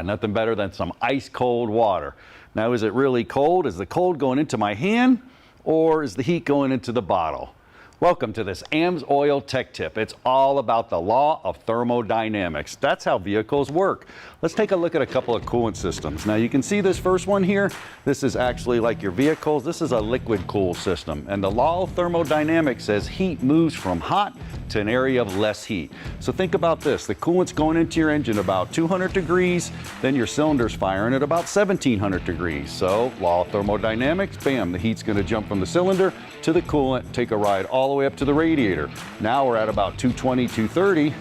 Nothing better than some ice cold water. Now, is it really cold? Is the cold going into my hand, or is the heat going into the bottle? Welcome to this AMSOIL Tech Tip. It's all about the law of thermodynamics. That's how vehicles work. Let's take a look at a couple of coolant systems. Now, you can see this first one here. This is actually like your vehicles. This is a liquid cool system. And the law of thermodynamics says heat moves from hot to an area of less heat. So think about this. The coolant's going into your engine about 200 degrees, then your cylinder's firing at about 1700 degrees. So law of thermodynamics, bam, the heat's gonna jump from the cylinder to the coolant, take a ride all the way up to the radiator. Now we're at about 220, 230.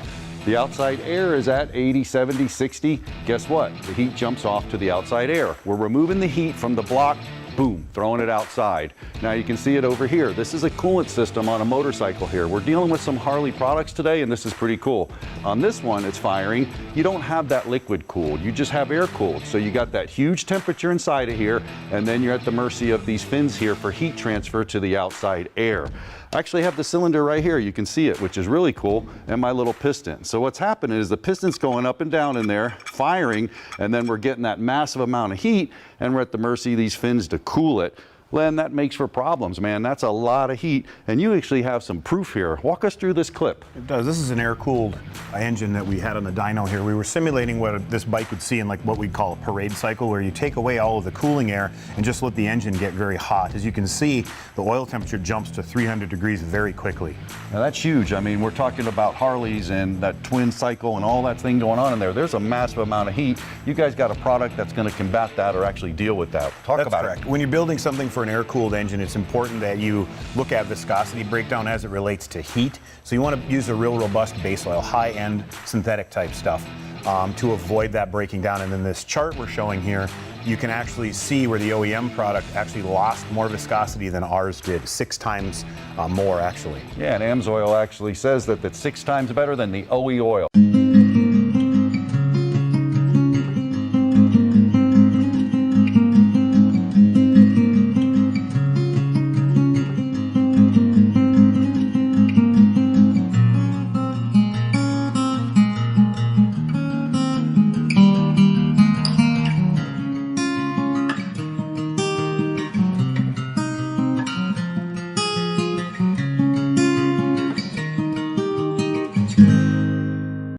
The outside air is at 80, 70, 60. Guess what? The heat jumps off to the outside air. We're removing the heat from the block, boom, throwing it outside. Now you can see it over here. This is a coolant system on a motorcycle here. We're dealing with some Harley products today, and this is pretty cool. On this one, it's firing. You don't have that liquid cooled. You just have air cooled. So you got that huge temperature inside of here, and then you're at the mercy of these fins here for heat transfer to the outside air. I actually have the cylinder right here. You can see it, which is really cool, and my little piston. So what's happening is the piston's going up and down in there, firing, and then we're getting that massive amount of heat, and we're at the mercy of these fins to cool it. Len, that makes for problems, man. That's a lot of heat, and you actually have some proof here. Walk us through this clip. It does. This is an air-cooled engine that we had on the dyno here. We were simulating what this bike would see in like what we'd call a parade cycle, where you take away all of the cooling air and just let the engine get very hot. As you can see, the oil temperature jumps to 300 degrees very quickly. Now that's huge. I mean, we're talking about Harleys and that twin cycle and all that thing going on in there. There's a massive amount of heat. You guys got a product that's going to combat that or actually deal with that. Talk about it. When you're building something for an air-cooled engine, it's important that you look at viscosity breakdown as it relates to heat. So you want to use a real robust base oil, high-end synthetic type stuff to avoid that breaking down. And in this chart we're showing here, you can actually see where the OEM product actually lost more viscosity than ours did, 6 times more actually. Yeah, and AMSOIL actually says that that's 6 times better than the OE oil.